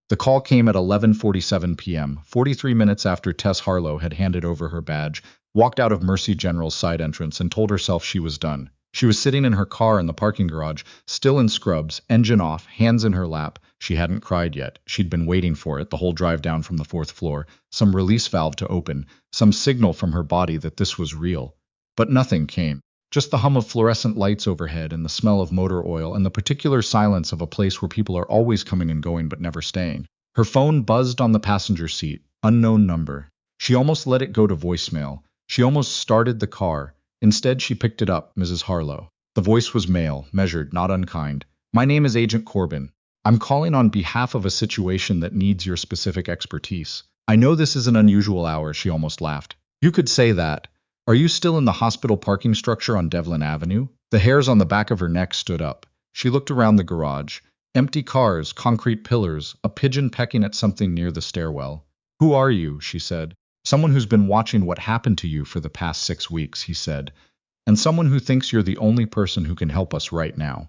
The call came at 11:47 p.m., 43 minutes after Tess Harlow had handed over her badge, walked out of Mercy General's side entrance, and told herself she was done. She was sitting in her car in the parking garage, still in scrubs, engine off, hands in her lap. She hadn't cried yet. She'd been waiting for it the whole drive down from the fourth floor, some release valve to open, some signal from her body that this was real. But nothing came. Just the hum of fluorescent lights overhead and the smell of motor oil and the particular silence of a place where people are always coming and going but never staying. Her phone buzzed on the passenger seat. Unknown number. She almost let it go to voicemail. She almost started the car. Instead, she picked it up, Mrs. Harlow. The voice was male, measured, not unkind. My name is Agent Corbin. I'm calling on behalf of a situation that needs your specific expertise. I know this is an unusual hour, she almost laughed. You could say that. Are you still in the hospital parking structure on Devlin Avenue? The hairs on the back of her neck stood up. She looked around the garage. Empty cars, concrete pillars, a pigeon pecking at something near the stairwell. Who are you? She said. Someone who's been watching what happened to you for the past 6 weeks, he said. And someone who thinks you're the only person who can help us right now.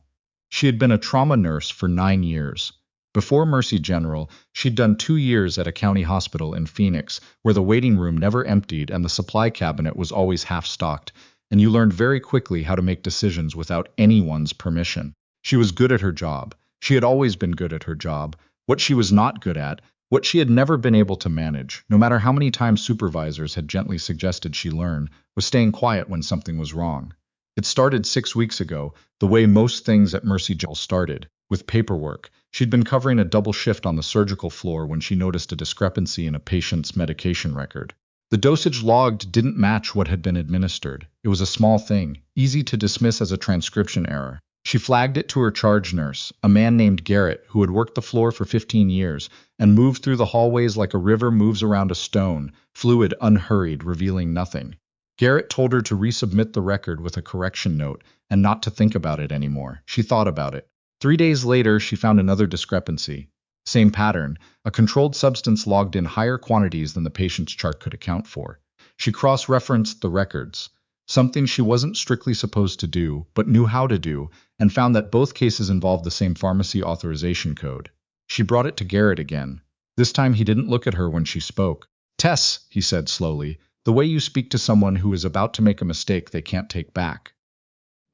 She had been a trauma nurse for 9 years. Before Mercy General, she'd done 2 years at a county hospital in Phoenix, where the waiting room never emptied and the supply cabinet was always half-stocked, and you learned very quickly how to make decisions without anyone's permission. She was good at her job. She had always been good at her job. What she was not good at, what she had never been able to manage, no matter how many times supervisors had gently suggested she learn, was staying quiet when something was wrong. It started 6 weeks ago, the way most things at Mercy General started, with paperwork. She'd been covering a double shift on the surgical floor when she noticed a discrepancy in a patient's medication record. The dosage logged didn't match what had been administered. It was a small thing, easy to dismiss as a transcription error. She flagged it to her charge nurse, a man named Garrett, who had worked the floor for 15 years and moved through the hallways like a river moves around a stone, fluid, unhurried, revealing nothing. Garrett told her to resubmit the record with a correction note and not to think about it anymore. She thought about it. 3 days later, she found another discrepancy. Same pattern, a controlled substance logged in higher quantities than the patient's chart could account for. She cross-referenced the records, something she wasn't strictly supposed to do, but knew how to do, and found that both cases involved the same pharmacy authorization code. She brought it to Garrett again. This time he didn't look at her when she spoke. Tess, he said slowly, the way you speak to someone who is about to make a mistake they can't take back.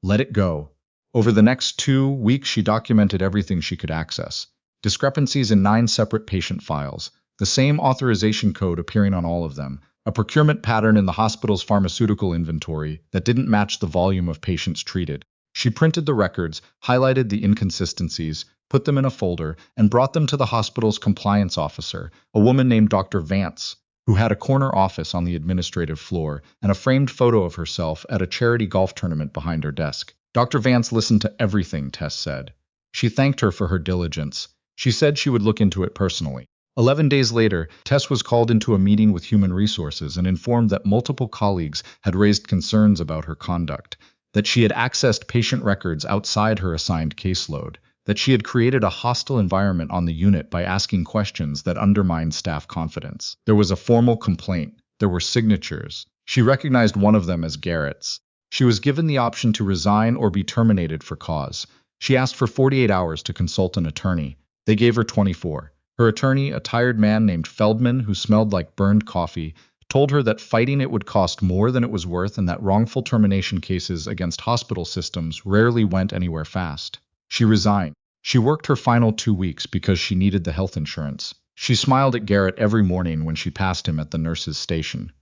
Let it go. Over the next 2 weeks, she documented everything she could access. Discrepancies in 9 separate patient files, the same authorization code appearing on all of them, a procurement pattern in the hospital's pharmaceutical inventory that didn't match the volume of patients treated. She printed the records, highlighted the inconsistencies, put them in a folder, and brought them to the hospital's compliance officer, a woman named Dr. Vance, who had a corner office on the administrative floor and a framed photo of herself at a charity golf tournament behind her desk. Dr. Vance listened to everything Tess said. She thanked her for her diligence. She said she would look into it personally. 11 days later, Tess was called into a meeting with Human Resources and informed that multiple colleagues had raised concerns about her conduct, that she had accessed patient records outside her assigned caseload, that she had created a hostile environment on the unit by asking questions that undermined staff confidence. There was a formal complaint. There were signatures. She recognized one of them as Garrett's. She was given the option to resign or be terminated for cause. She asked for 48 hours to consult an attorney. They gave her 24. Her attorney, a tired man named Feldman who smelled like burned coffee, told her that fighting it would cost more than it was worth and that wrongful termination cases against hospital systems rarely went anywhere fast. She resigned. She worked her final 2 weeks because she needed the health insurance. She smiled at Garrett every morning when she passed him at the nurse's station.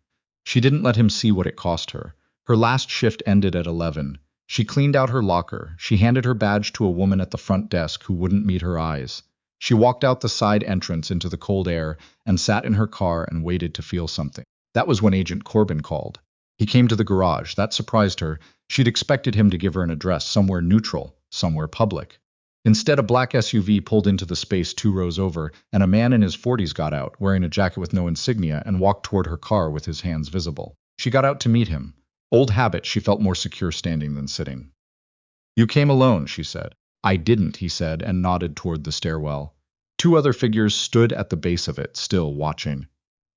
She didn't let him see what it cost her. Her last shift ended at 11. She cleaned out her locker. She handed her badge to a woman at the front desk who wouldn't meet her eyes. She walked out the side entrance into the cold air and sat in her car and waited to feel something. That was when Agent Corbin called. He came to the garage. That surprised her. She'd expected him to give her an address somewhere neutral, somewhere public. Instead, a black SUV pulled into the space 2 rows over, and a man in his 40s got out, wearing a jacket with no insignia, and walked toward her car with his hands visible. She got out to meet him. Old habit, she felt more secure standing than sitting. You came alone, she said. I didn't, he said, and nodded toward the stairwell. 2 other figures stood at the base of it, still watching.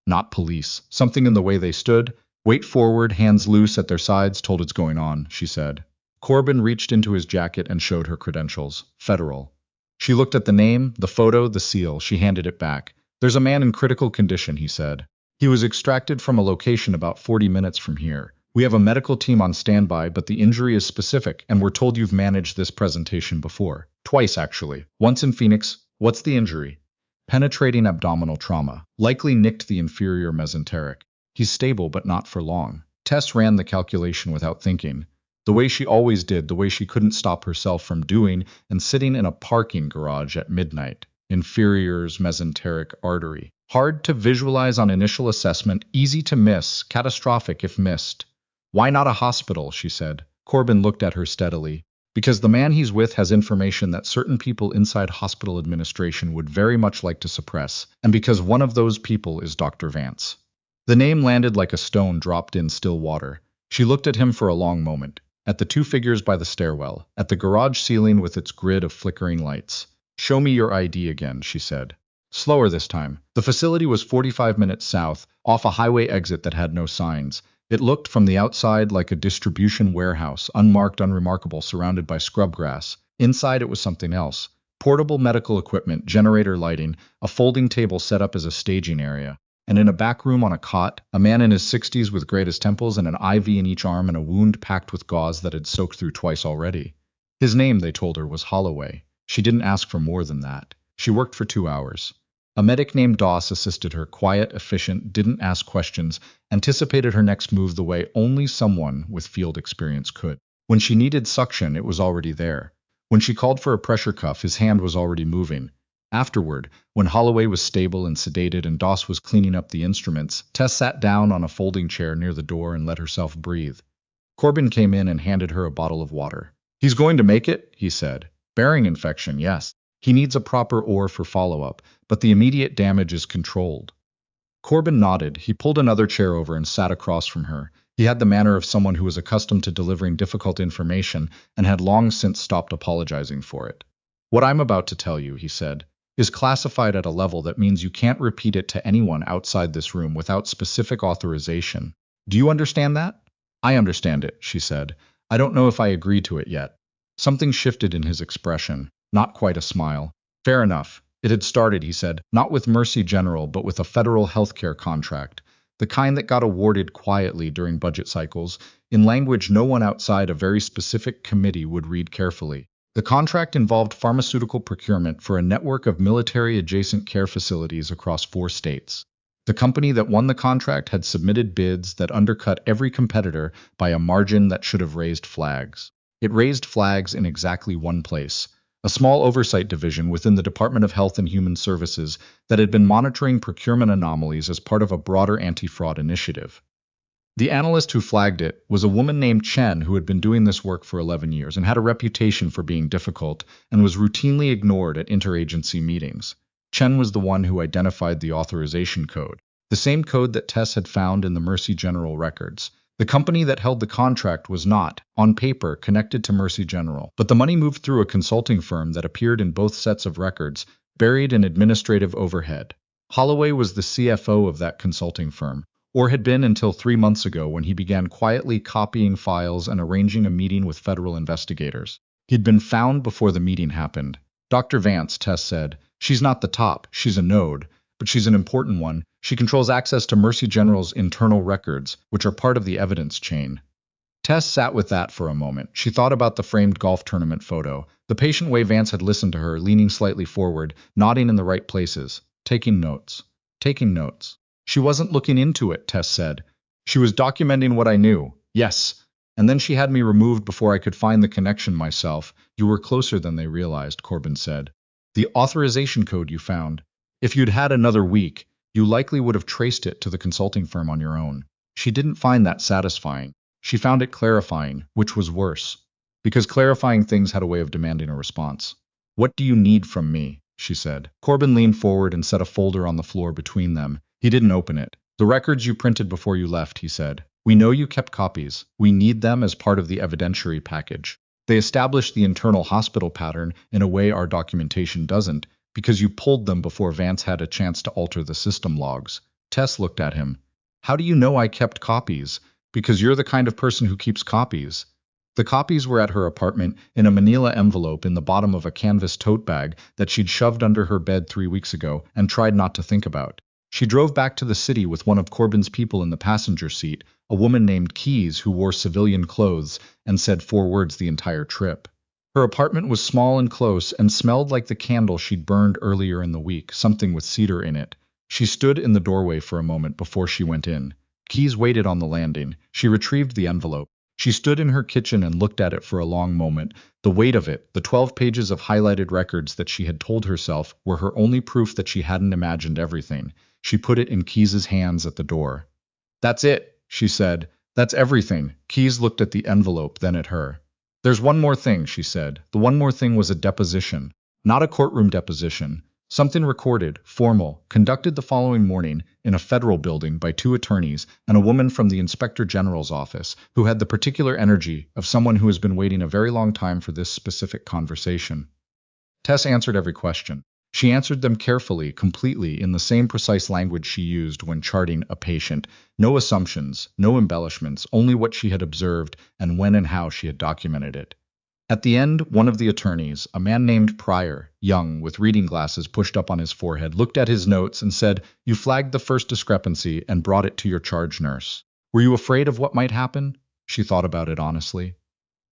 Not police. Something in the way they stood, weight forward, hands loose at their sides, told it's going on, she said. Corbin reached into his jacket and showed her credentials. Federal. She looked at the name, the photo, the seal. She handed it back. There's a man in critical condition, he said. He was extracted from a location about 40 minutes from here. We have a medical team on standby, but the injury is specific, and we're told you've managed this presentation before. Twice, actually. Once in Phoenix. What's the injury? Penetrating abdominal trauma. Likely nicked the inferior mesenteric. He's stable, but not for long. Tess ran the calculation without thinking. The way she always did, the way she couldn't stop herself from doing and sitting in a parking garage at midnight. Inferior's mesenteric artery. Hard to visualize on initial assessment, easy to miss, catastrophic if missed. Why not a hospital, she said. Corbin looked at her steadily. Because the man he's with has information that certain people inside hospital administration would very much like to suppress, and because one of those people is Dr. Vance. The name landed like a stone dropped in still water. She looked at him for a long moment. At the two figures by the stairwell, at the garage ceiling with its grid of flickering lights. Show me your ID again, she said. Slower this time. The facility was 45 minutes south, off a highway exit that had no signs. It looked from the outside like a distribution warehouse, unmarked, unremarkable, surrounded by scrub grass. Inside it was something else. Portable medical equipment, generator lighting, a folding table set up as a staging area. And in a back room on a cot, a man in his 60s with grayed temples and an IV in each arm and a wound packed with gauze that had soaked through twice already. His name, they told her, was Holloway. She didn't ask for more than that. She worked for 2 hours. A medic named Doss assisted her, quiet, efficient, didn't ask questions, anticipated her next move the way only someone with field experience could. When she needed suction, it was already there. When she called for a pressure cuff, his hand was already moving. Afterward, when Holloway was stable and sedated and Doss was cleaning up the instruments, Tess sat down on a folding chair near the door and let herself breathe. Corbin came in and handed her a bottle of water. He's going to make it, he said. Bearing infection, yes. He needs a proper OR for follow-up, but the immediate damage is controlled. Corbin nodded. He pulled another chair over and sat across from her. He had the manner of someone who was accustomed to delivering difficult information and had long since stopped apologizing for it. What I'm about to tell you, he said, is classified at a level that means you can't repeat it to anyone outside this room without specific authorization. Do you understand that? I understand it, she said. I don't know if I agree to it yet. Something shifted in his expression, not quite a smile. Fair enough. It had started, he said, not with Mercy General, but with a federal healthcare contract, the kind that got awarded quietly during budget cycles, in language no one outside a very specific committee would read carefully. The contract involved pharmaceutical procurement for a network of military-adjacent care facilities across 4 states. The company that won the contract had submitted bids that undercut every competitor by a margin that should have raised flags. It raised flags in exactly one place, a small oversight division within the Department of Health and Human Services that had been monitoring procurement anomalies as part of a broader anti-fraud initiative. The analyst who flagged it was a woman named Chen who had been doing this work for 11 years and had a reputation for being difficult and was routinely ignored at interagency meetings. Chen was the one who identified the authorization code, the same code that Tess had found in the Mercy General records. The company that held the contract was not, on paper, connected to Mercy General, but the money moved through a consulting firm that appeared in both sets of records, buried in administrative overhead. Holloway was the CFO of that consulting firm, or had been until 3 months ago when he began quietly copying files and arranging a meeting with federal investigators. He'd been found before the meeting happened. Dr. Vance, Tess said, she's not the top, she's a node, but she's an important one. She controls access to Mercy General's internal records, which are part of the evidence chain. Tess sat with that for a moment. She thought about the framed golf tournament photo, the patient way Vance had listened to her, leaning slightly forward, nodding in the right places, taking notes. Taking notes. She wasn't looking into it, Tess said. She was documenting what I knew. Yes. And then she had me removed before I could find the connection myself. You were closer than they realized, Corbin said. The authorization code you found. If you'd had another week, you likely would have traced it to the consulting firm on your own. She didn't find that satisfying. She found it clarifying, which was worse. Because clarifying things had a way of demanding a response. What do you need from me? She said. Corbin leaned forward and set a folder on the floor between them. He didn't open it. The records you printed before you left, he said. We know you kept copies. We need them as part of the evidentiary package. They establish the internal hospital pattern in a way our documentation doesn't, because you pulled them before Vance had a chance to alter the system logs. Tess looked at him. How do you know I kept copies? Because you're the kind of person who keeps copies. The copies were at her apartment in a manila envelope in the bottom of a canvas tote bag that she'd shoved under her bed 3 weeks ago and tried not to think about. She drove back to the city with one of Corbin's people in the passenger seat, a woman named Keys who wore civilian clothes and said 4 words the entire trip. Her apartment was small and close and smelled like the candle she'd burned earlier in the week, something with cedar in it. She stood in the doorway for a moment before she went in. Keys waited on the landing. She retrieved the envelope. She stood in her kitchen and looked at it for a long moment. The weight of it, the 12 pages of highlighted records that she had told herself were her only proof that she hadn't imagined everything. She put it in Keys's hands at the door. "That's it," she said. "That's everything." Keys looked at the envelope, then at her. "There's one more thing," she said. The one more thing was a deposition. Not a courtroom deposition. Something recorded, formal, conducted the following morning in a federal building by 2 attorneys and a woman from the Inspector General's office who had the particular energy of someone who has been waiting a very long time for this specific conversation. Tess answered every question. She answered them carefully, completely, in the same precise language she used when charting a patient. No assumptions, no embellishments, only what she had observed and when and how she had documented it. At the end, one of the attorneys, a man named Pryor, young, with reading glasses pushed up on his forehead, looked at his notes and said, "You flagged the first discrepancy and brought it to your charge nurse. Were you afraid of what might happen?" She thought about it honestly.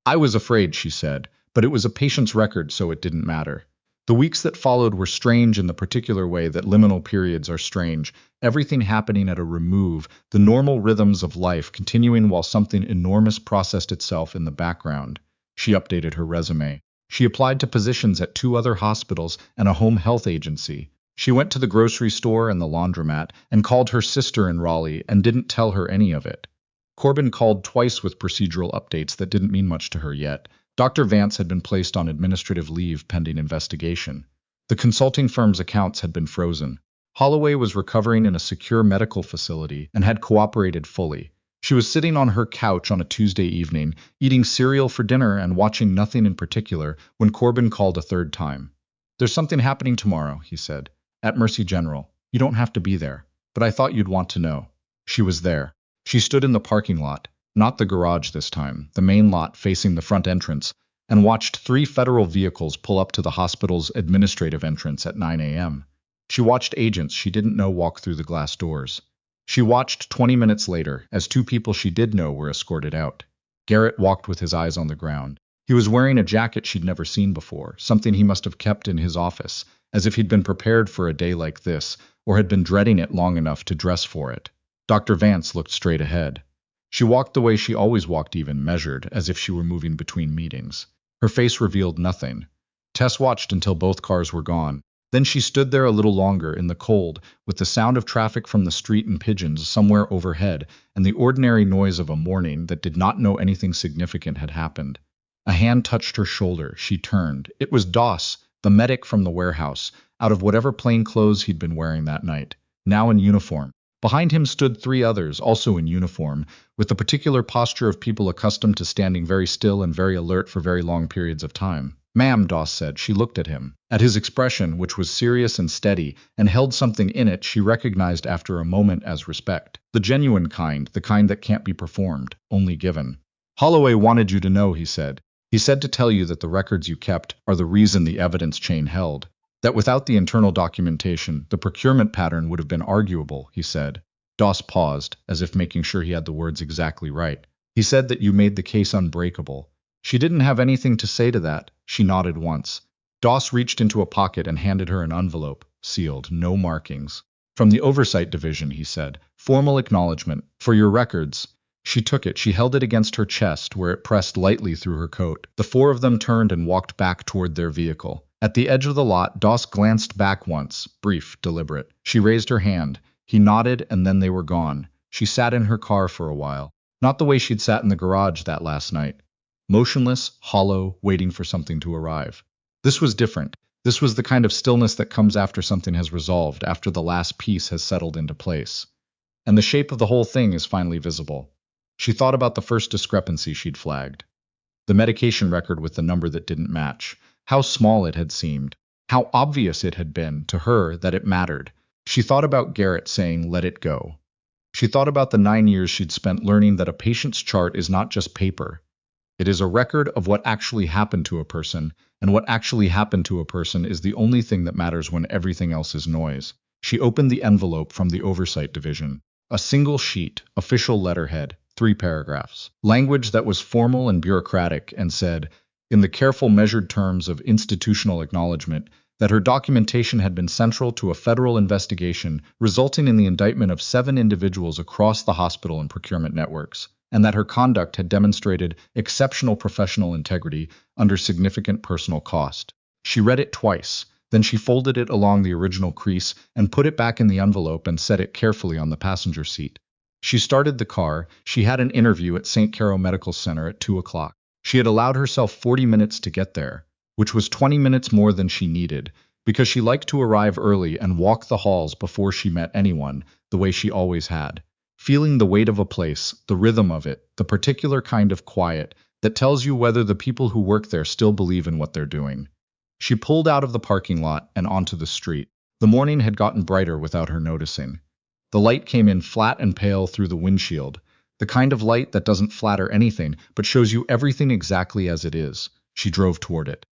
"I was afraid," she said, "but it was a patient's record, so it didn't matter." The weeks that followed were strange in the particular way that liminal periods are strange, everything happening at a remove, the normal rhythms of life continuing while something enormous processed itself in the background. She updated her resume. She applied to positions at 2 other hospitals and a home health agency. She went to the grocery store and the laundromat and called her sister in Raleigh and didn't tell her any of it. Corbin called twice with procedural updates that didn't mean much to her yet. Dr. Vance had been placed on administrative leave pending investigation. The consulting firm's accounts had been frozen. Holloway was recovering in a secure medical facility and had cooperated fully. She was sitting on her couch on a Tuesday evening, eating cereal for dinner and watching nothing in particular, when Corbin called a 3rd time. "There's something happening tomorrow," he said, "at Mercy General. You don't have to be there, but I thought you'd want to know." She was there. She stood in the parking lot, not the garage this time, the main lot facing the front entrance, and watched 3 federal vehicles pull up to the hospital's administrative entrance at 9 a.m. She watched agents she didn't know walk through the glass doors. She watched 20 minutes later as 2 people she did know were escorted out. Garrett walked with his eyes on the ground. He was wearing a jacket she'd never seen before, something he must have kept in his office, as if he'd been prepared for a day like this, or had been dreading it long enough to dress for it. Dr. Vance looked straight ahead. She walked the way she always walked, even measured, as if she were moving between meetings. Her face revealed nothing. Tess watched until both cars were gone. Then she stood there a little longer in the cold, with the sound of traffic from the street and pigeons somewhere overhead, and the ordinary noise of a morning that did not know anything significant had happened. A hand touched her shoulder. She turned. It was Doss, the medic from the warehouse, out of whatever plain clothes he'd been wearing that night, now in uniform. Behind him stood 3 others, also in uniform, with the particular posture of people accustomed to standing very still and very alert for very long periods of time. "Ma'am," Doss said. She looked at him. At his expression, which was serious and steady, and held something in it she recognized after a moment as respect. The genuine kind, the kind that can't be performed, only given. "Holloway wanted you to know," he said. "He said to tell you that the records you kept are the reason the evidence chain held. That without the internal documentation, the procurement pattern would have been arguable," he said. Doss paused, as if making sure he had the words exactly right. "He said that you made the case unbreakable." She didn't have anything to say to that. She nodded once. Doss reached into a pocket and handed her an envelope, sealed, no markings. "From the Oversight Division," he said. "Formal acknowledgement. For your records." She took it. She held it against her chest, where it pressed lightly through her coat. The 4 of them turned and walked back toward their vehicle. At the edge of the lot, Doss glanced back once, brief, deliberate. She raised her hand. He nodded, and then they were gone. She sat in her car for a while. Not the way she'd sat in the garage that last night. Motionless, hollow, waiting for something to arrive. This was different. This was the kind of stillness that comes after something has resolved, after the last piece has settled into place. And the shape of the whole thing is finally visible. She thought about the first discrepancy she'd flagged. The medication record with the number that didn't match. How small it had seemed. How obvious it had been, to her, that it mattered. She thought about Garrett saying, "Let it go." She thought about the 9 years she'd spent learning that a patient's chart is not just paper. It is a record of what actually happened to a person, and what actually happened to a person is the only thing that matters when everything else is noise. She opened the envelope from the Oversight Division. A single sheet, official letterhead, 3 paragraphs. Language that was formal and bureaucratic, and said, in the careful measured terms of institutional acknowledgement, that her documentation had been central to a federal investigation resulting in the indictment of 7 individuals across the hospital and procurement networks, and that her conduct had demonstrated exceptional professional integrity under significant personal cost. She read it twice, then she folded it along the original crease and put it back in the envelope and set it carefully on the passenger seat. She started the car. She had an interview at St. Caro Medical Center at 2 o'clock. She had allowed herself 40 minutes to get there, which was 20 minutes more than she needed, because she liked to arrive early and walk the halls before she met anyone, the way she always had. Feeling the weight of a place, the rhythm of it, the particular kind of quiet that tells you whether the people who work there still believe in what they're doing. She pulled out of the parking lot and onto the street. The morning had gotten brighter without her noticing. The light came in flat and pale through the windshield, the kind of light that doesn't flatter anything but shows you everything exactly as it is. She drove toward it.